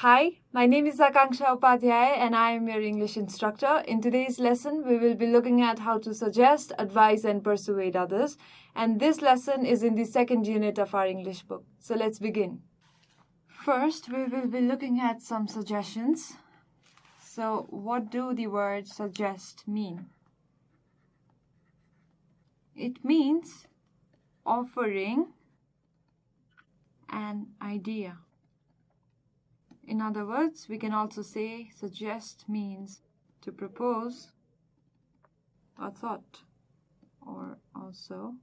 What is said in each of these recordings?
Hi, my name is Akankshya Upadhyay and I am your English instructor. In today's lesson, we will be looking at how to suggest, advise and persuade others. And this lesson is in the second unit of our English book. So let's begin. First, we will be looking at some suggestions. So what do the word suggest mean? It means offering an idea. In other words, we can also say suggest means to propose a thought or also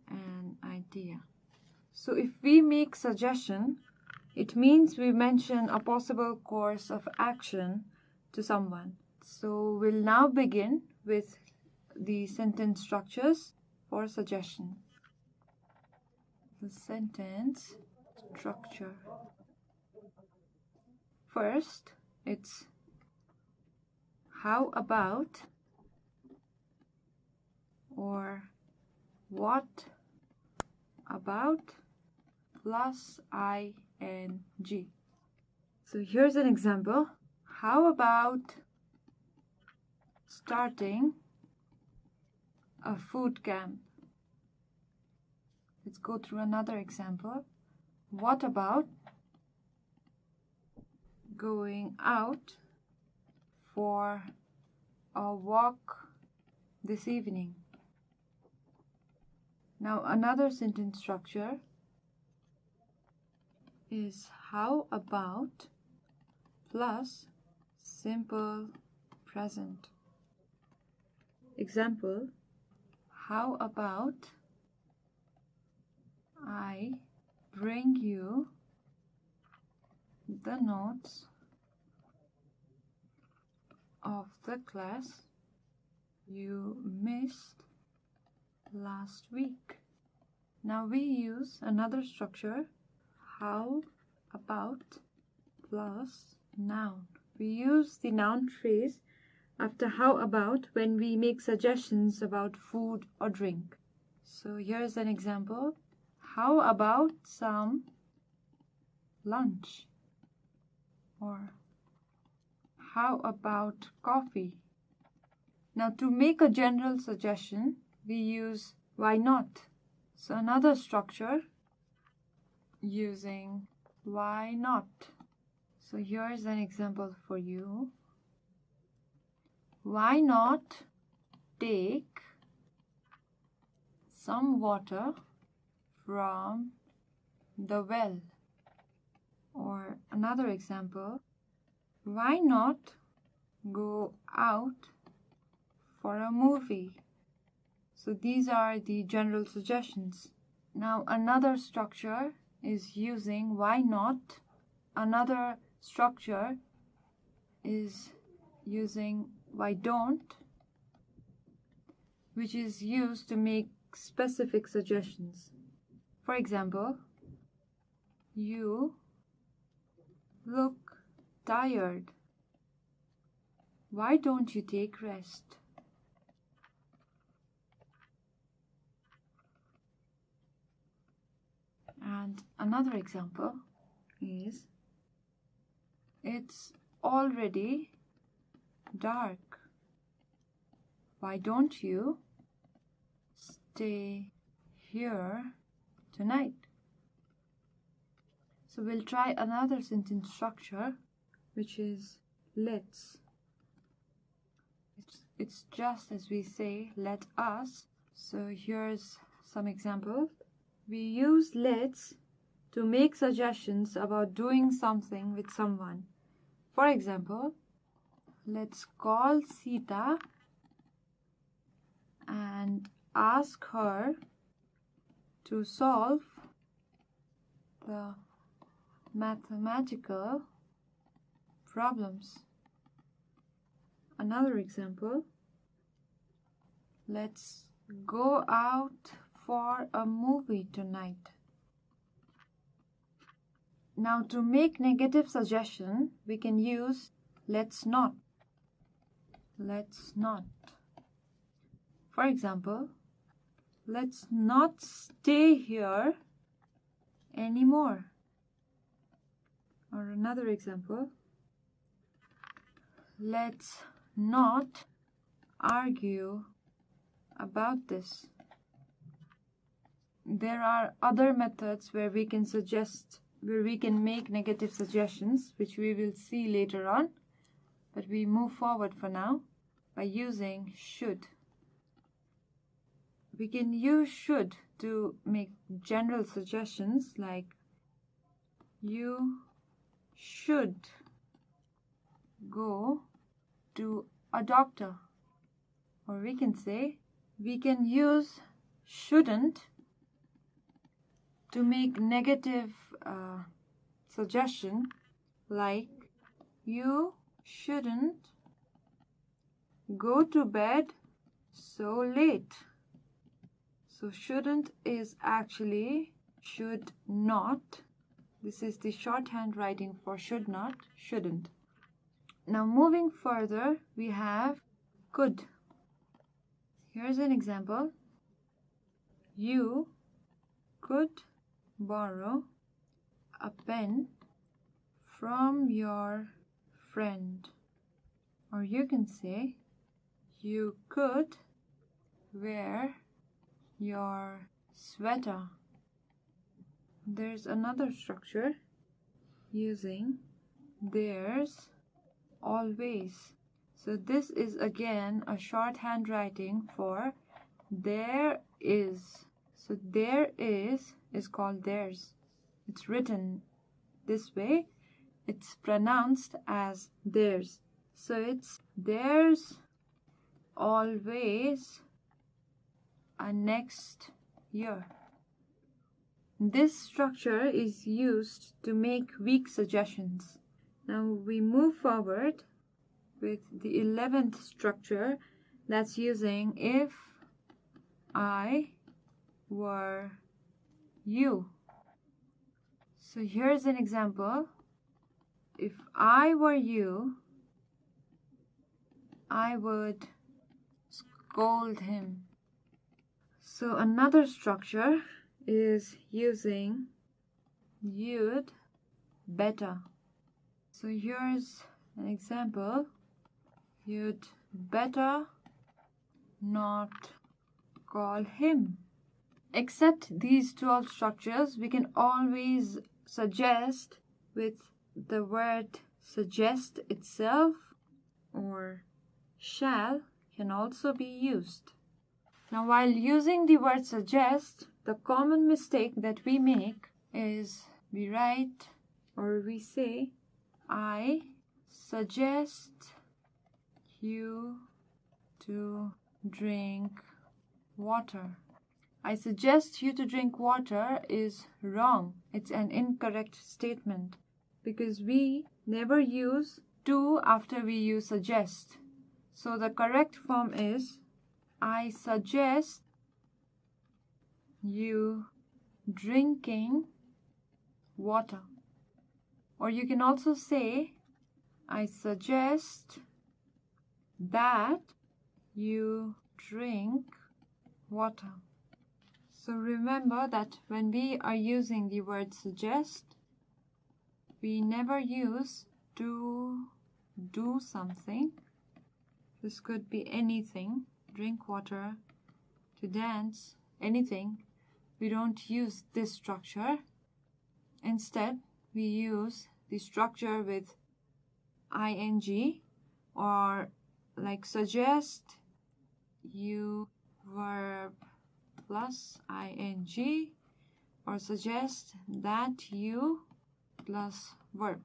an idea. So if we make suggestion, it means we mention a possible course of action to someone. So we'll now begin with the sentence structures for suggestion. The sentence structure. First, it's how about or what about plus ing. So here's an example. How about starting a food camp? Let's go through another example. What about going out for a walk this evening? Now another sentence structure is how about plus simple present. Example, how about I bring you the notes of the class you missed last week. Now we use another structure, how about plus noun. We use the noun phrase after how about when we make suggestions about food or drink. So here's an example. How about some lunch? Or how about coffee? Now to make a general suggestion, we use why not. So another structure using why not. So here's an example for you. Why not take some water from the well? Or another example, why not go out for a movie? So these are the general suggestions. Now another structure is using why not. Another structure is using why don't, which is used to make specific suggestions. For example, you look tired. Why don't you take rest? And another example is it's already dark. Why don't you stay here tonight? So we'll try another sentence structure, which is let's. It's just as we say let us. So here's some examples. We use let's to make suggestions about doing something with someone. For example, let's call Sita and ask her to solve the mathematical problems. Another example, let's go out for a movie tonight. Now to make negative suggestion, we can use let's not. Let's not. For example, let's not stay here anymore. Or another example, let's not argue about this. There are other methods where we can make negative suggestions, which we will see later on, but we move forward for now by using should. We can use should to make general suggestions like you should go to a doctor. Or we can use shouldn't to make negative suggestion like you shouldn't go to bed so late. So shouldn't is actually should not. This is the shorthand writing for should not, shouldn't. Now moving further, we have could. Here's an example. You could borrow a pen from your friend. Or you can say, you could wear your sweater. There's another structure using there's always. So this is again a shorthand writing for there is. So there is called theirs. It's written this way. It's pronounced as theirs. So it's there's always a next year. This structure is used to make weak suggestions. Now we move forward with the 11th structure, that's using if I were you. So here's an example. If I were you, I would scold him. So another structure is using you'd better. So here's an example. You'd better not call him. Except these 12 structures, we can always suggest with the word suggest itself, or shall can also be used. Now while using the word suggest, the common mistake that we make is we write or we say, I suggest you to drink water. I suggest you to drink water is wrong. It's an incorrect statement because we never use to after we use suggest. So the correct form is I suggest you drinking water. Or you can also say I suggest that you drink water. So remember that when we are using the word suggest, we never use to do something. This could be anything, drink water, to dance, anything. We don't use this structure. Instead, we use the structure with ing, or like suggest, you verb plus ing, or suggest that you plus verb.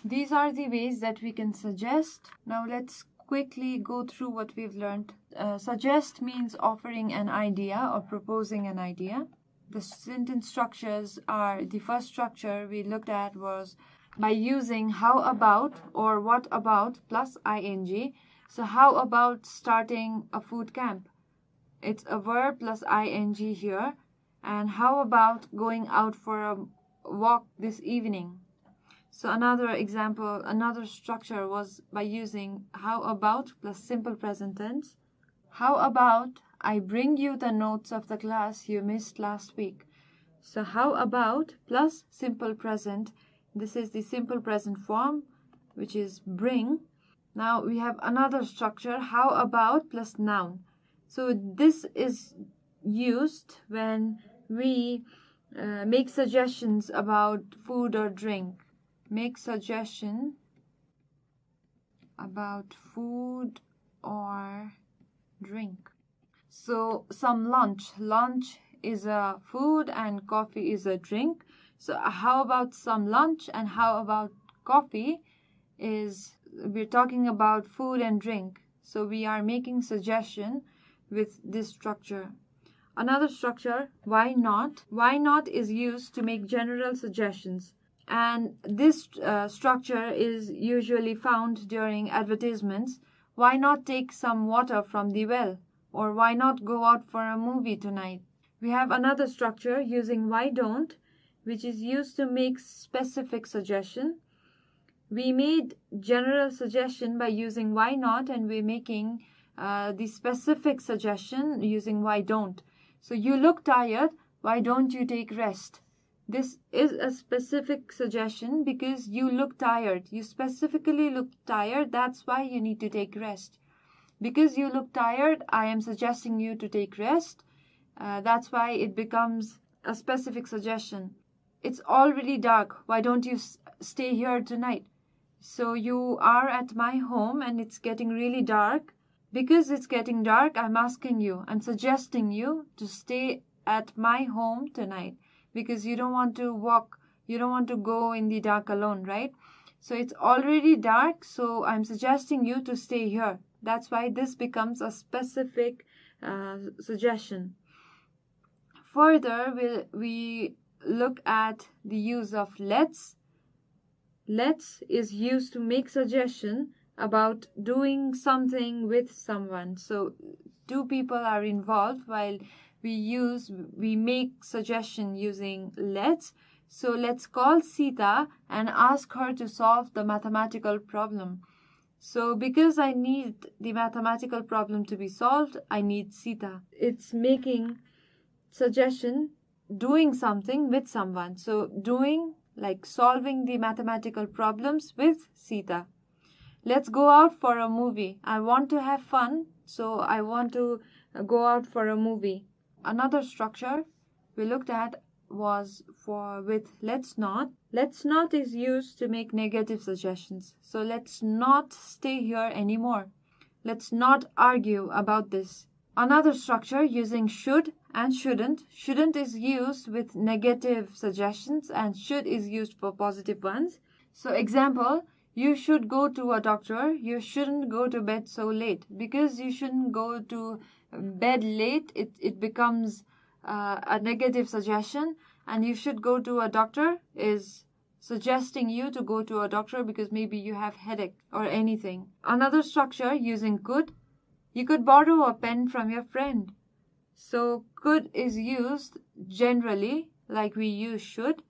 These are the ways that we can suggest. Now let's quickly go through what we've learned. Suggest means offering an idea or proposing an idea. The sentence structures are, the first structure we looked at was by using how about or what about plus ing. So how about starting a food camp? It's a verb plus ing here. And how about going out for a walk this evening? So another example, another structure was by using how about plus simple present tense. How about I bring you the notes of the class you missed last week? So how about plus simple present This is the simple present form, which is bring. Now we have another structure, how about plus noun. So this is used when we make suggestions about food or drink. Make suggestion about food or drink. So some lunch. Lunch is a food and coffee is a drink. So how about some lunch and how about coffee is, we're talking about food and drink. So we are making suggestion with this structure. Another structure, why not? Why not is used to make general suggestions. And this structure is usually found during advertisements. Why not take some water from the well? Or why not go out for a movie tonight? We have another structure using why don't, which is used to make specific suggestion. We made general suggestion by using why not, and we're making the specific suggestion using why don't. So you look tired, why don't you take rest? This is a specific suggestion because you look tired. You specifically look tired, that's why you need to take rest. Because you look tired, I am suggesting you to take rest. That's why it becomes a specific suggestion. It's already dark, why don't you stay here tonight? So you are at my home and it's getting really dark. Because it's getting dark, I'm asking you, I'm suggesting you to stay at my home tonight. Because you don't want to walk, you don't want to go in the dark alone, right? So it's already dark, so I'm suggesting you to stay here. That's why this becomes a specific suggestion. Further, we look at the use of let's. Let's is used to make suggestion about doing something with someone. So two people are involved while we make suggestion using let's. So let's call Sita and ask her to solve the mathematical problem. So because I need the mathematical problem to be solved, I need Sita. It's making suggestion doing something with someone. So doing, like solving the mathematical problems with Sita. Let's go out for a movie. I want to have fun, so I want to go out for a movie. Another structure we looked at was with let's not. Let's not is used to make negative suggestions. So let's not stay here anymore. Let's not argue about this. Another structure using should and shouldn't. Shouldn't is used with negative suggestions and should is used for positive ones. So example, you should go to a doctor. You shouldn't go to bed so late. Because you shouldn't go to bed late, it becomes a negative suggestion. And you should go to a doctor is suggesting you to go to a doctor because maybe you have headache or anything. Another structure using could. You could borrow a pen from your friend. So could is used generally like we use should.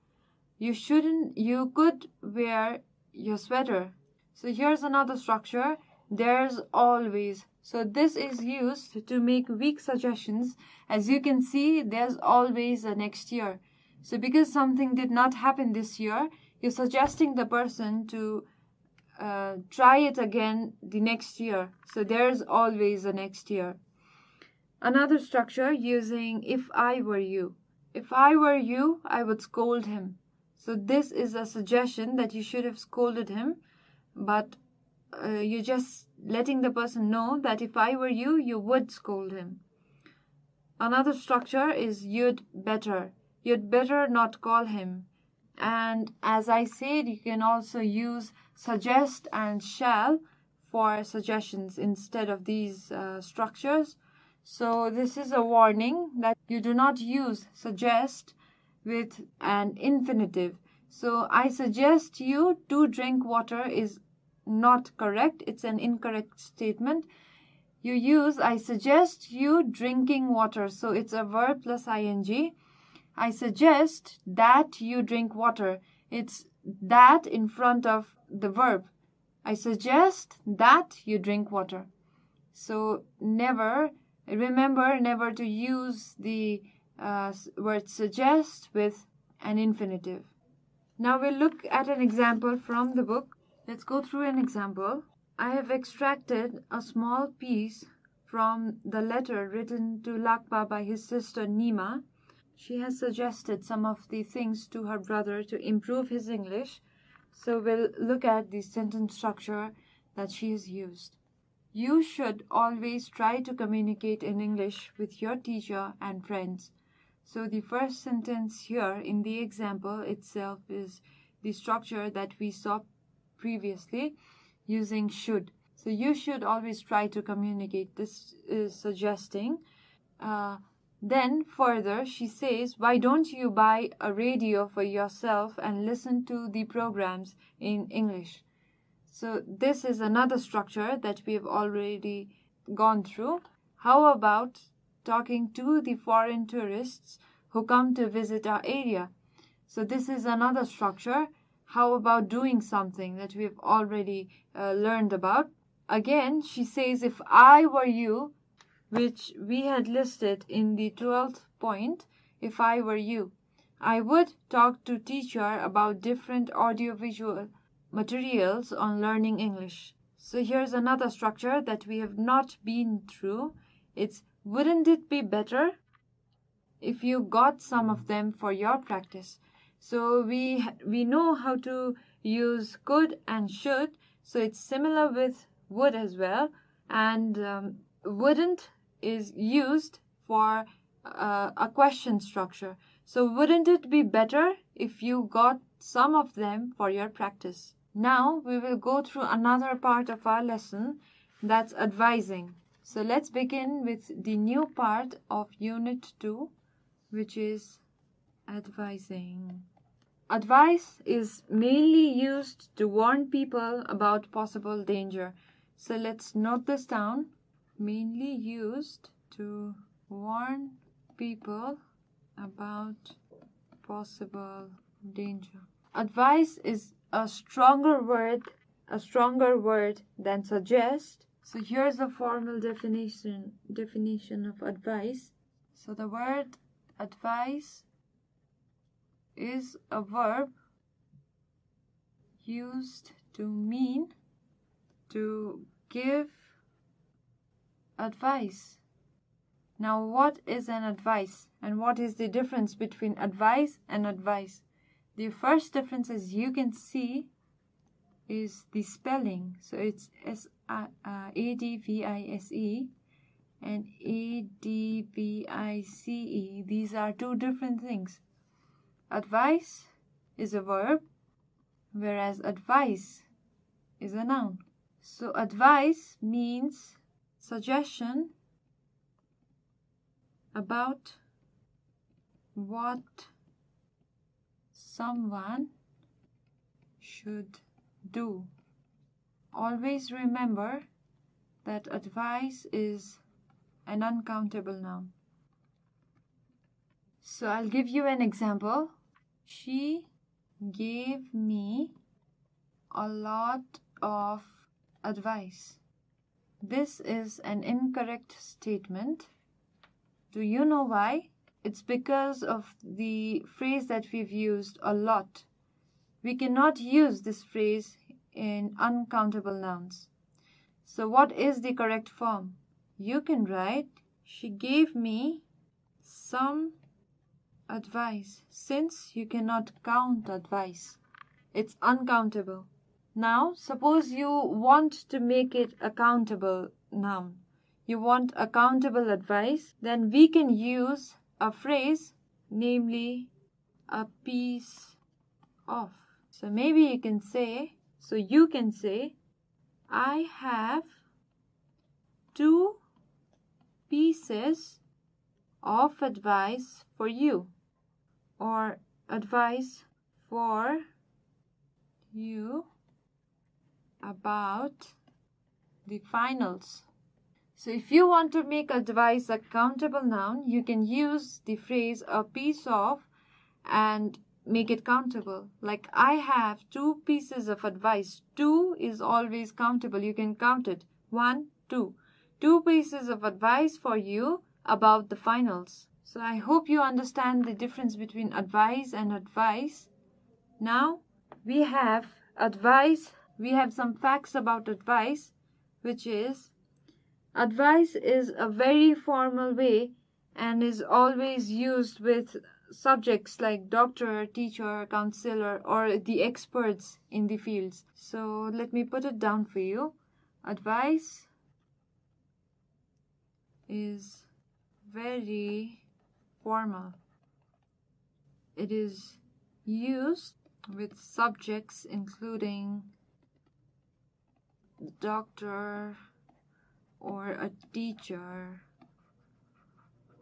You could wear your sweater. So here's another structure. There's always. So this is used to make weak suggestions. As you can see, there's always a next year. So because something did not happen this year, you're suggesting the person to try it again the next year. So there's always a next year. Another structure using if I were you. If I were you, I would scold him. So this is a suggestion that you should have scolded him, but you're just letting the person know that if I were you, you would scold him. Another structure is you'd better. You'd better not call him. And as I said, you can also use suggest and shall for suggestions instead of these structures. So this is a warning that you do not use suggest with an infinitive. So I suggest you to drink water is not correct. It's an incorrect statement. You use I suggest you drinking water. So it's a verb plus ing. I suggest that you drink water. It's that in front of the verb. I suggest that you drink water. So remember never to use the word suggest with an infinitive. Now we'll look at an example from the book. Let's go through an example. I have extracted a small piece from the letter written to Lakpa by his sister Nima. She has suggested some of the things to her brother to improve his English. So we'll look at the sentence structure that she has used. You should always try to communicate in English with your teacher and friends. So the first sentence here in the example itself is the structure that we saw previously using should. So you should always try to communicate. This is suggesting. Then further she says, why don't you buy a radio for yourself and listen to the programs in English? So this is another structure that we have already gone through. How about talking to the foreign tourists who come to visit our area? So this is another structure. How about doing something that we've already learned about? Again, she says, if I were you, which we had listed in the 12th point, if I were you, I would talk to teacher about different audiovisual materials on learning English. So here's another structure that we have not been through. It's, wouldn't it be better if you got some of them for your practice? So we know how to use could and should. So it's similar with would as well. And wouldn't is used for a question structure. So wouldn't it be better if you got some of them for your practice? Now we will go through another part of our lesson, that's advising. So let's begin with the new part of Unit 2, which is advising. Advice is mainly used to warn people about possible danger. So let's note this down. Mainly used to warn people about possible danger. Advice is a stronger word than suggest. So here's a formal definition of advice. So the word advice is a verb used to mean to give advice. Now, what is an advice and what is the difference between advice and advice? The first difference, as you can see, is the spelling. So it's A-D-V-I-S-E and A-D-V-I-C-E. These are two different things. Advice is a verb, whereas advice is a noun. So advice means suggestion about what someone should do. Always remember that advice is an uncountable noun. So I'll give you an example. She gave me a lot of advice. This is an incorrect statement. Do you know why? It's because of the phrase that we've used, a lot. We cannot use this phrase in uncountable nouns. So what is the correct form? You can write, she gave me some advice. Since you cannot count advice, it's uncountable. Now, suppose you want to make it a countable noun. You want a countable advice, then we can use a phrase, namely a piece of. So maybe you can say, I have 2 pieces of advice for you, or advice for you about the finals. So if you want to make advice a countable noun, you can use the phrase a piece of and make it countable. Like, I have 2 pieces of advice. 2 is always countable. You can count it. 1, 2. 2 pieces of advice for you about the finals. So I hope you understand the difference between advice and advice. Now we have advice. We have some facts about advice, which is advice is a very formal way and is always used with subjects like doctor, teacher, counselor, or the experts in the fields. So let me put it down for you. Advice is very formal. It is used with subjects including doctor or a teacher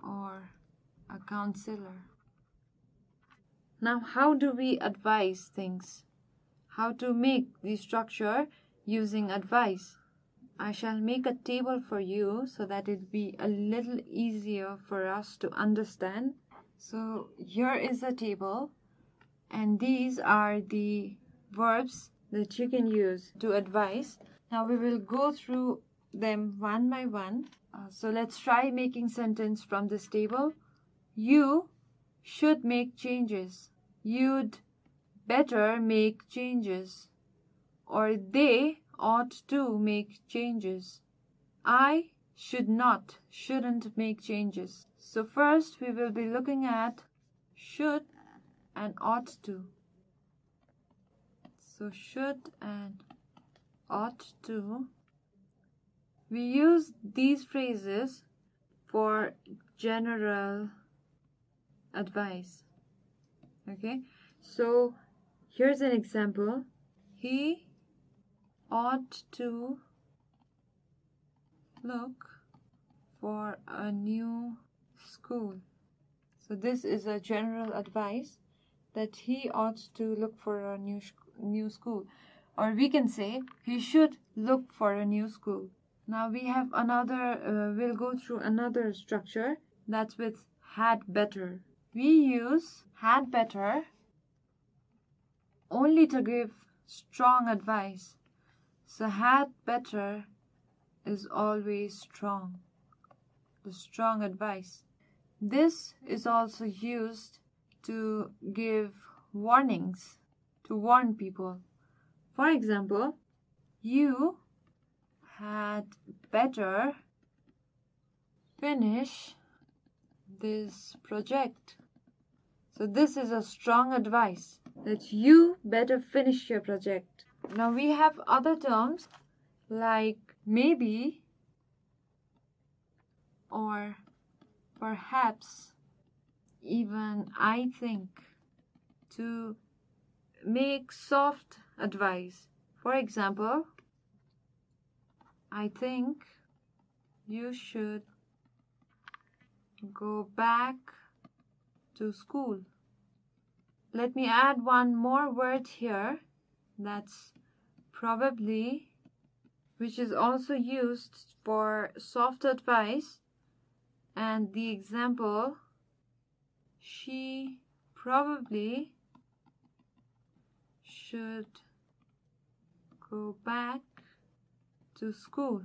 or a counselor. Now, how do we advise things? How to make the structure using advice? I shall make a table for you so that it be a little easier for us to understand. So here is a table, and these are the verbs that you can use to advise. Now we will go through them one by one. So let's try making sentence from this table. You should make changes. You'd better make changes. Or they ought to make changes. I shouldn't make changes. So first we will be looking at should and ought to. So should and ought to. We use these phrases for general advice. Okay, so here's an example. He ought to look for a new school. So this is a general advice that he ought to look for a new school. Or we can say he should look for a new school. Now we have another, we'll go through another structure that's with had better. We use had better only to give strong advice. So had better is always strong, the strong advice. This is also used to give warnings, to warn people. For example, you had better finish this project. So this is a strong advice that you better finish your project. Now we have other terms like maybe or perhaps, even I think, to make soft advice. For example, I think you should go back to school. Let me add one more word here, that's probably, which is also used for soft advice. And the example, she probably should go back to school.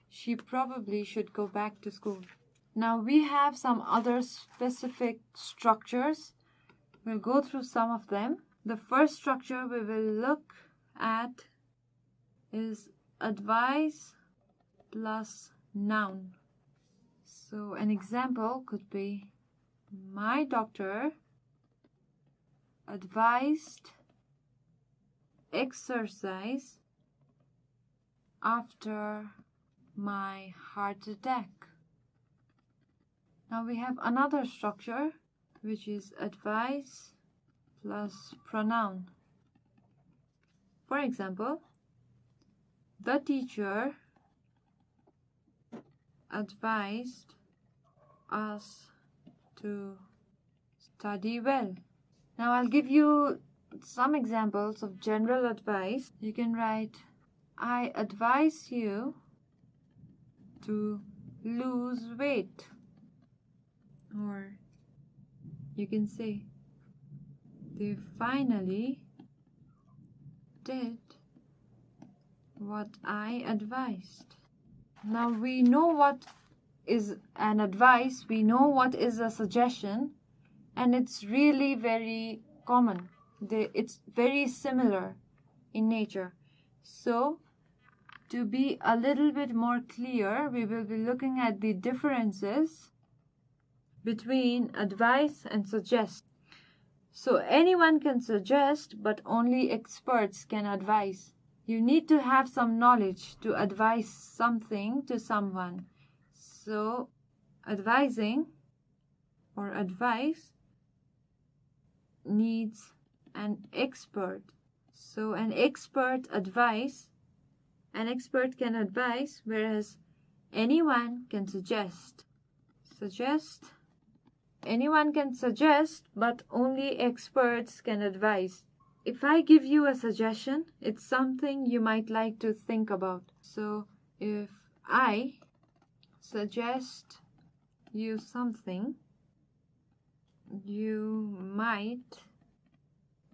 She probably should go back to school. Now we have some other specific structures. We'll go through some of them. The first structure we will look at is advice plus noun. So an example could be, my doctor advised exercise after my heart attack. Now we have another structure, which is advice plus pronoun. For example, the teacher advised us to study well. Now I'll give you some examples of general advice. You can write, I advise you to lose weight. Or you can say, they finally did what I advised. Now we know what is an advice, we know what is a suggestion, and it's really very common. It's very similar in nature. So, to be a little bit more clear, we will be looking at the differences between advise and suggest. So anyone can suggest, but only experts can advise. You need to have some knowledge to advise something to someone. So advising or advice needs an expert. So an expert can advise, whereas anyone can suggest. Anyone can suggest, but only experts can advise. If I give you a suggestion, it's something you might like to think about. So if I suggest you something, you might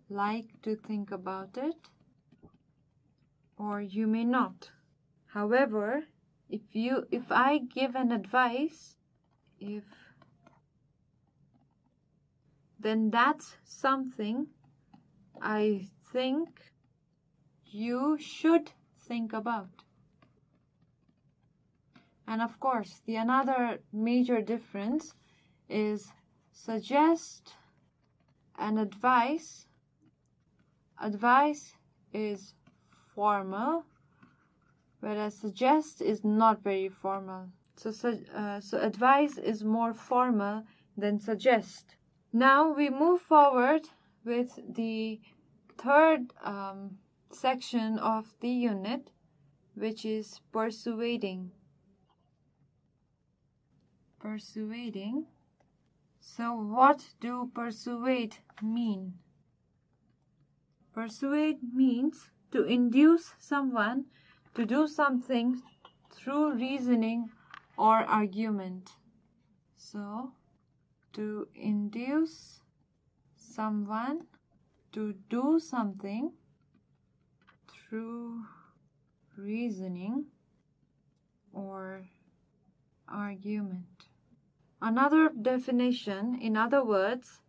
like to think about it, or you may not. However, if I give an advice, then that's something I think you should think about. And of course, the another major difference is suggest and advise. Advice is formal, whereas suggest is not very formal. So advise is more formal than suggest. Now we move forward with the third section of the unit, which is persuading. Persuading. So what do persuade mean? Persuade means to induce someone to do something through reasoning or argument. So, to induce someone to do something through reasoning or argument. Another definition, in other words,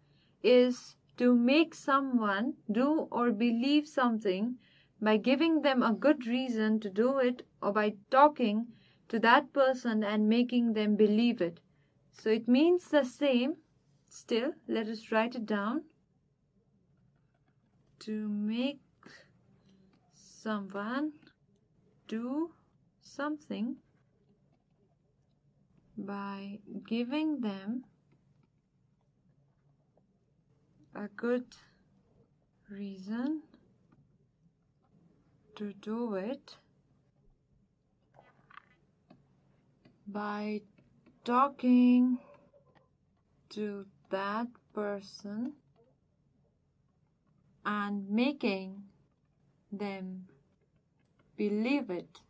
is to make someone do or believe something by giving them a good reason to do it, or by talking to that person and making them believe it. So it means the same. Still, let us write it down. To make someone do something by giving them a good reason to do it, by talking to that person and making them believe it.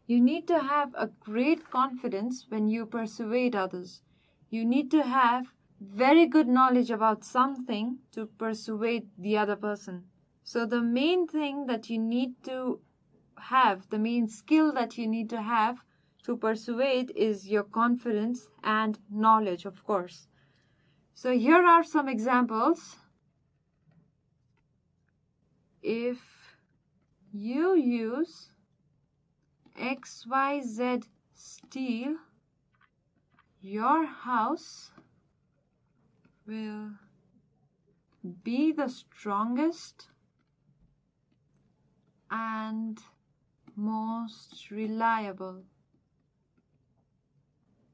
You need to have a great confidence when you persuade others. You need to have very good knowledge about something to persuade the other person. So the main thing that you need to have, the main skill that you need to have to persuade is your confidence and knowledge, of course. So here are some examples. If you use XYZ steel, your house will be the strongest and most reliable.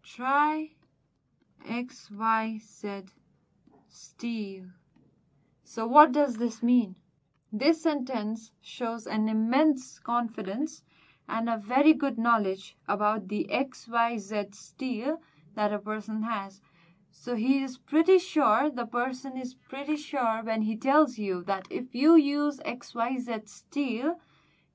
Try XYZ steel. So what does this mean? This sentence shows an immense confidence and a very good knowledge about the XYZ steel that a person has. So the person is pretty sure when he tells you that if you use XYZ steel,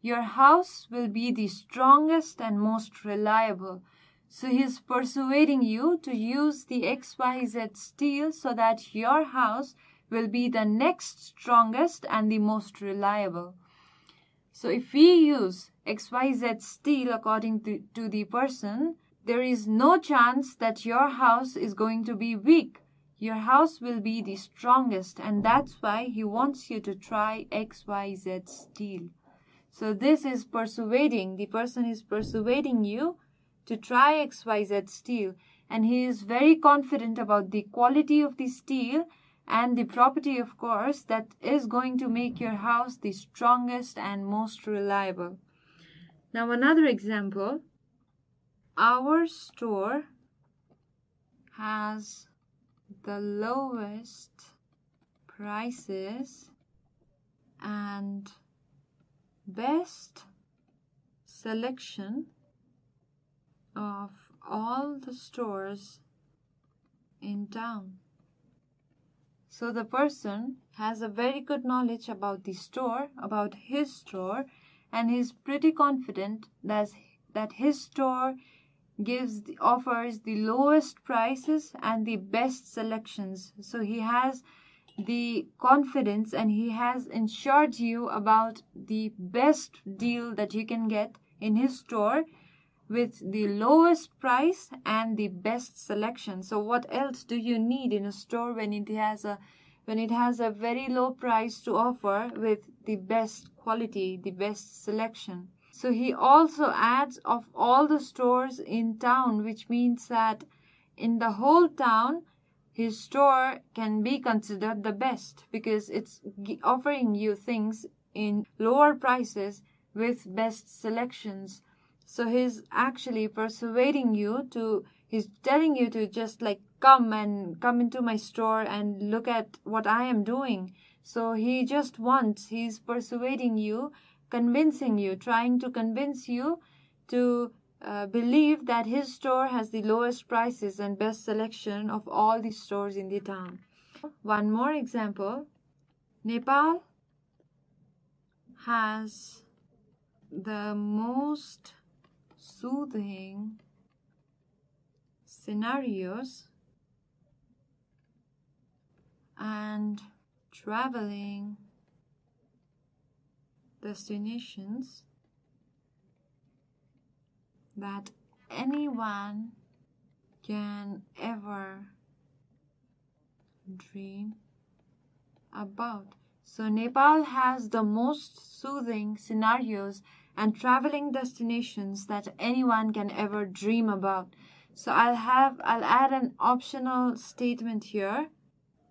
your house will be the strongest and most reliable. So he's persuading you to use the XYZ steel so that your house will be the next strongest and the most reliable. So if we use XYZ steel according to the person, there is no chance that your house is going to be weak. your house will be the strongest, and that's why he wants you to try XYZ steel. So this is persuading. The person is persuading you to try XYZ steel, and he is very confident about the quality of the steel and the property, of course, that is going to make your house the strongest and most reliable. Now another example. Our store has the lowest prices and best selection of all the stores in town. So the person has a very good knowledge about the store, about his store, and he's pretty confident that his store offers the lowest prices and the best selections. So he has the confidence and he has ensured you about the best deal that you can get in his store with the lowest price and the best selection. So what else do you need in a store when it has a very low price to offer with the best quality, the best selection? So he also adds of all the stores in town, which means that in the whole town, his store can be considered the best because it's offering you things in lower prices with best selections. So he's actually persuading you he's telling you to just like come into my store and look at what I am doing. So he's persuading you, convincing you, trying to convince you to believe that his store has the lowest prices and best selection of all the stores in the town. One more example. Nepal has the most soothing scenarios and traveling destinations that anyone can ever dream about. So Nepal has the most soothing scenarios and traveling destinations that anyone can ever dream about. So I'll add an optional statement here.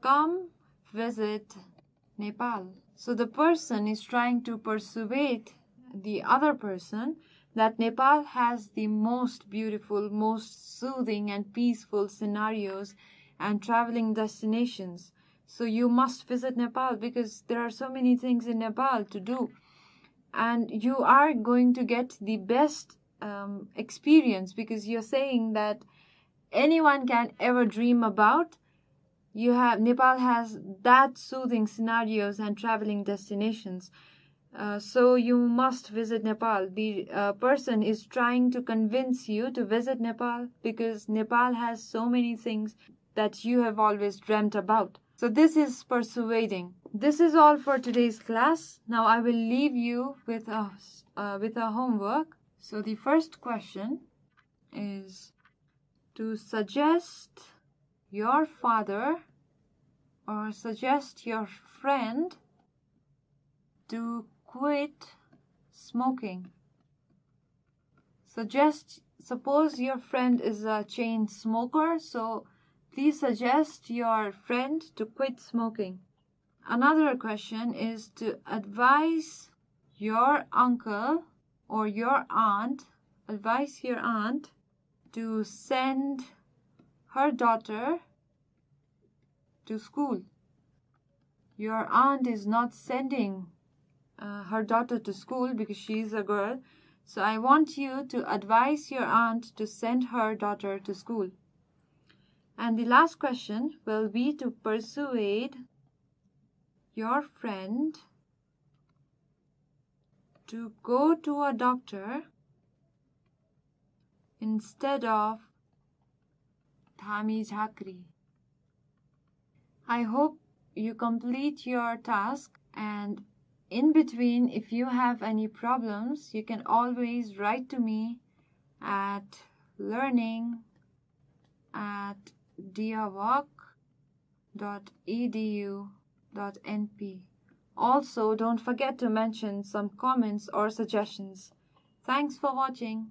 Come visit Nepal. So the person is trying to persuade the other person that Nepal has the most beautiful, most soothing and peaceful scenarios and traveling destinations. So you must visit Nepal because there are so many things in Nepal to do. And you are going to get the best experience because you're saying that anyone can ever dream about. Nepal has that soothing scenarios and traveling destinations. So you must visit Nepal. The person is trying to convince you to visit Nepal because Nepal has so many things that you have always dreamt about. So this is persuading. This is all for today's class. Now I will leave you with a homework. So the first question is to suggest your father or suggest your friend to quit smoking. Suppose your friend is a chain smoker, so please suggest your friend to quit smoking. Another question is to advise your uncle or your aunt, to send her daughter to school. Your aunt is not sending her daughter to school because she is a girl. So I want you to advise your aunt to send her daughter to school. And the last question will be to persuade your friend to go to a doctor instead of Dhami Jhakri. I hope you complete your task, and in between, if you have any problems, you can always write to me at learning@Deerwalk.com. persuade.edu.np. Also, don't forget to mention some comments or suggestions. Thanks for watching.